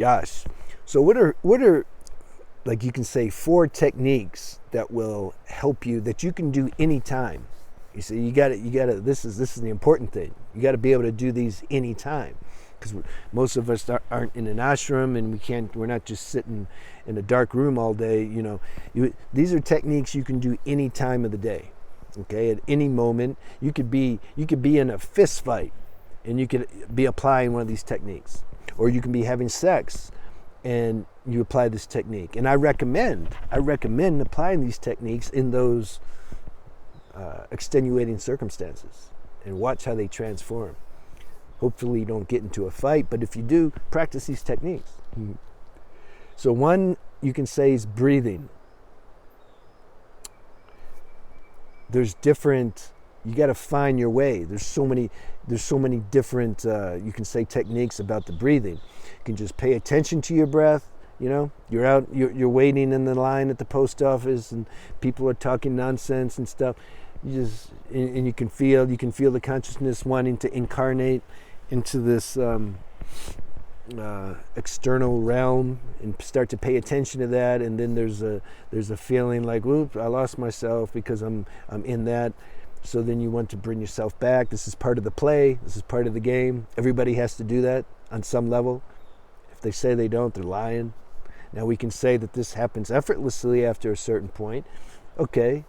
Yes. So what are like you can say 4 techniques that will help you that you can do anytime. You see, you got to. This is the important thing. You got to be able to do these anytime, because most of us aren't in an ashram, and we're not just sitting in a dark room all day. These are techniques you can do any time of the day. Okay, at any moment, you could be in a fist fight, and you could be applying one of these techniques, or you can be having sex, and you apply this technique. And I recommend applying these techniques in those extenuating circumstances, and watch how they transform. Hopefully you don't get into a fight, but if you do, practice these techniques. So one you can say is breathing. There's different, you got to find your way. There's so many different, you can say, techniques about the breathing. You can just pay attention to your breath. You're waiting in the line at the post office, and people are talking nonsense and stuff. You can feel the consciousness wanting to incarnate into this external realm, and start to pay attention to that. And then there's a feeling like, whoop, I lost myself because I'm in that. So then you want to bring yourself back. This is part of the play. This is part of the game. Everybody has to do that on some level. If they say they don't, they're lying. Now we can say that this happens effortlessly after a certain point. Okay.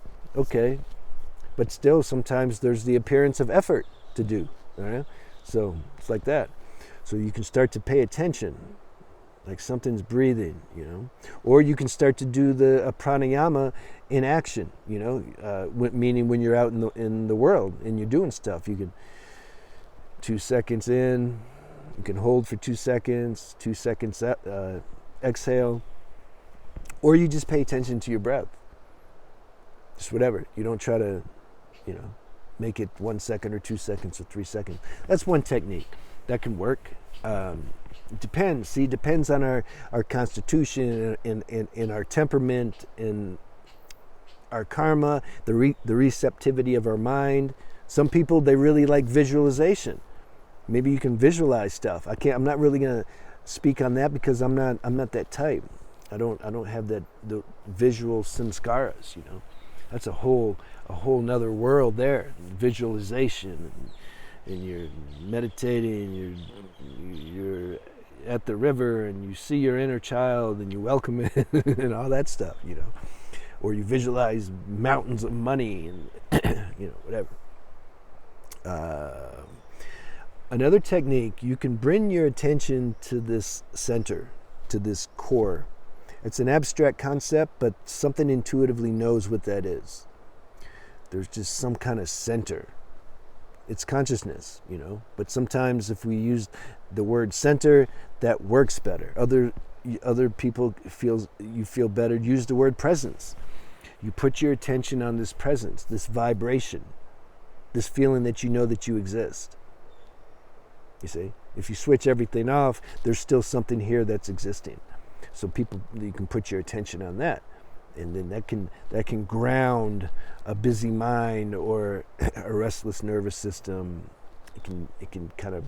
But still, sometimes there's the appearance of effort to do. All right? So it's like that. So you can start to pay attention, like something's breathing, or you can start to do the pranayama in action, meaning when you're out in the world and you're doing stuff. You can 2 seconds in, you can hold for 2 seconds, 2 seconds exhale, or you just pay attention to your breath. Just whatever. You don't try to, make it 1 second or 2 seconds or 3 seconds. That's one technique that can work. Depends on our constitution and our temperament and our karma, the receptivity of our mind. Some people, they really like visualization. Maybe you can visualize stuff. I'm not really going to speak on that because I'm not that type. I don't have the visual samskaras, That's a whole nother world there. Visualization, and you're meditating, you're at the river, and you see your inner child, and you welcome it, and all that stuff, Or you visualize mountains of money, and whatever. Another technique, you can bring your attention to this center, to this core. It's an abstract concept, but something intuitively knows what that is. There's just some kind of center. It's consciousness, But sometimes if we use the word center, that works better. Other people feel better. Use the word presence. You put your attention on this presence, this vibration, this feeling that you know that you exist. You see, if you switch everything off, there's still something here that's existing. So you can put your attention on that, and then that can ground a busy mind or a restless nervous system. It can kind of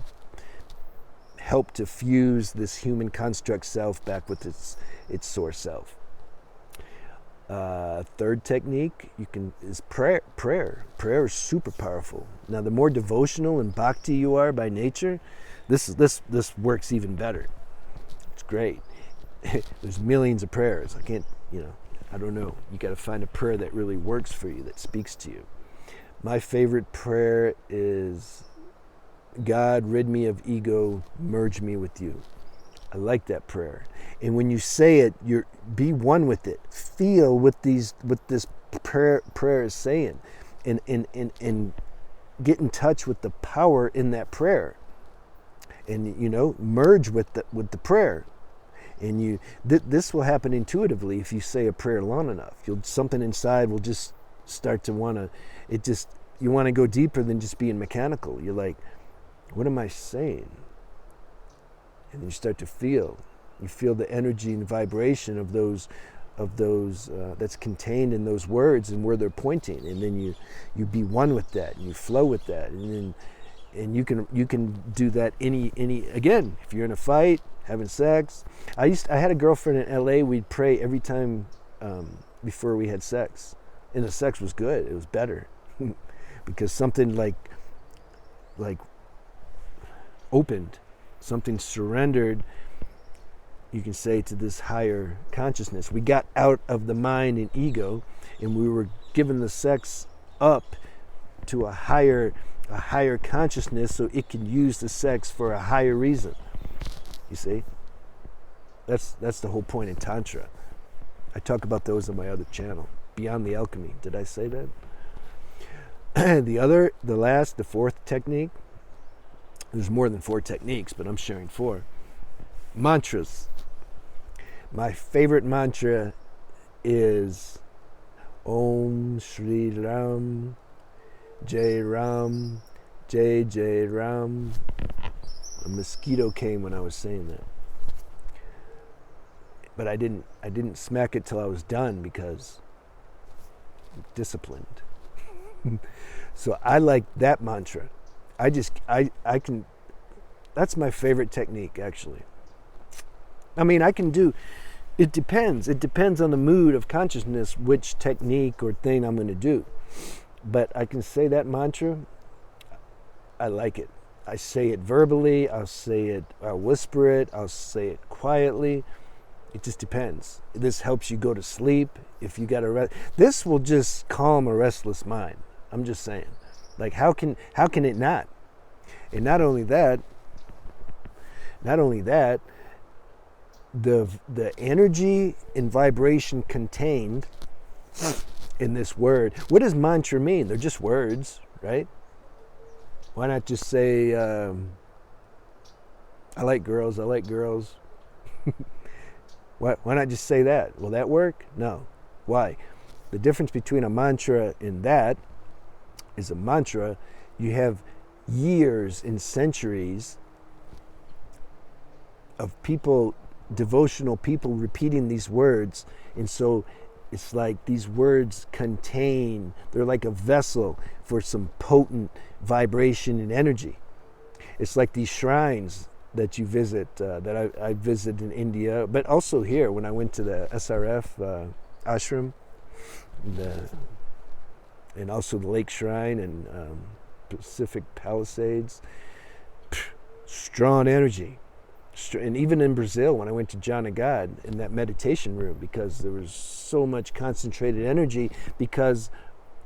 help to fuse this human construct self back with its source self. Third technique is prayer. Prayer is super powerful. Now, the more devotional and bhakti you are by nature, this works even better. It's great. There's millions of prayers. I don't know. You got to find a prayer that really works for you, that speaks to you. My favorite prayer is, God, rid me of ego, merge me with you. I like that prayer. And when you say it, be one with it. Feel what this prayer is saying, and get in touch with the power in that prayer. And merge with the prayer. And this will happen intuitively if you say a prayer long enough. Something inside will just start to you want to go deeper than just being mechanical. You're like, what am I saying? And you start to feel. You feel the energy and vibration of those that's contained in those words and where they're pointing. And then you be one with that, and you flow with that. And then And you can do that any again, if you're in a fight, having sex. I had a girlfriend in LA. We'd pray every time before we had sex, and the sex was good. It was better because something like opened, something surrendered, you can say, to this higher consciousness. We got out of the mind and ego, and we were given the sex up to a higher consciousness, so it can use the sex for a higher reason. You see, that's the whole point in Tantra. I talk about those on my other channel, Beyond the Alchemy. Did I say that? The fourth technique. There's more than 4 techniques, but I'm sharing 4. Mantras. My favorite mantra is Om Shri Ram, Jai Ram, Jai Jai Ram. A mosquito came when I was saying that, but I didn't smack it till I was done because I'm disciplined. So I like that mantra. I can. That's my favorite technique, actually. I mean, I can do. It depends. It depends on the mood of consciousness, which technique or thing I'm going to do. But I can say that mantra. I like it. I say it verbally. I'll whisper it. I'll say it quietly. It just depends. This helps you go to sleep. If you got this will just calm a restless mind. I'm just saying. Like, how can it not? And not only that, the energy and vibration contained in this word. What does mantra mean? They're just words, right? Why not just say, I like girls. Why not just say that? Will that work? No. Why? The difference between a mantra and that is a mantra, you have years and centuries of people, devotional people, repeating these words. And so it's like these words they're like a vessel for some potent vibration and energy. It's like these shrines that you visit, that I visited in India, but also here when I went to the SRF ashram, and also the Lake Shrine and Pacific Palisades. Strong energy. And even in Brazil, when I went to Jhana God in that meditation room, because there was so much concentrated energy because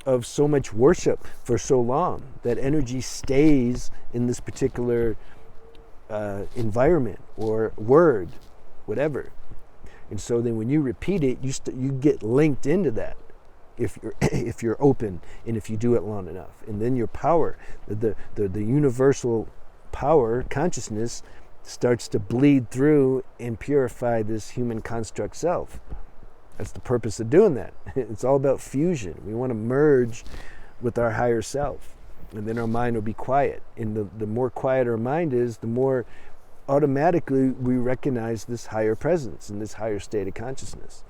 of so much worship for so long, that energy stays in this particular environment or word, whatever. And so then when you repeat it, you get linked into that. If you're open and if you do it long enough, and then your power, the universal power consciousness, starts to bleed through and purify this human construct self. That's the purpose of doing that. It's all about fusion. We want to merge with our higher self, and then our mind will be quiet. And the more quiet our mind is, the more automatically we recognize this higher presence and this higher state of consciousness.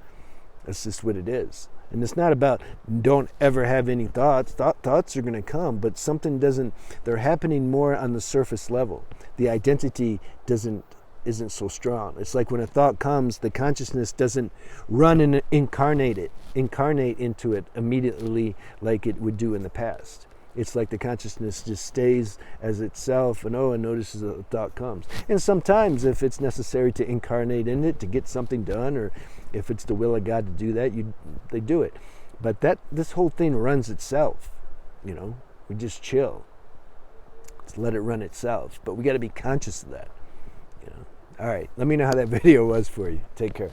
That's just what it is. And it's not about don't ever have any thoughts. Thoughts are going to come, but they're happening more on the surface level. The identity isn't so strong. It's like when a thought comes, the consciousness doesn't run and incarnate into it immediately like it would do in the past. It's like the consciousness just stays as itself and notices a thought comes. And sometimes if it's necessary to incarnate in it to get something done, or if it's the will of God to do that, they do it. But this whole thing runs itself. We just chill. Just let it run itself. But we got to be conscious of that. All right, let me know how that video was for you. Take care.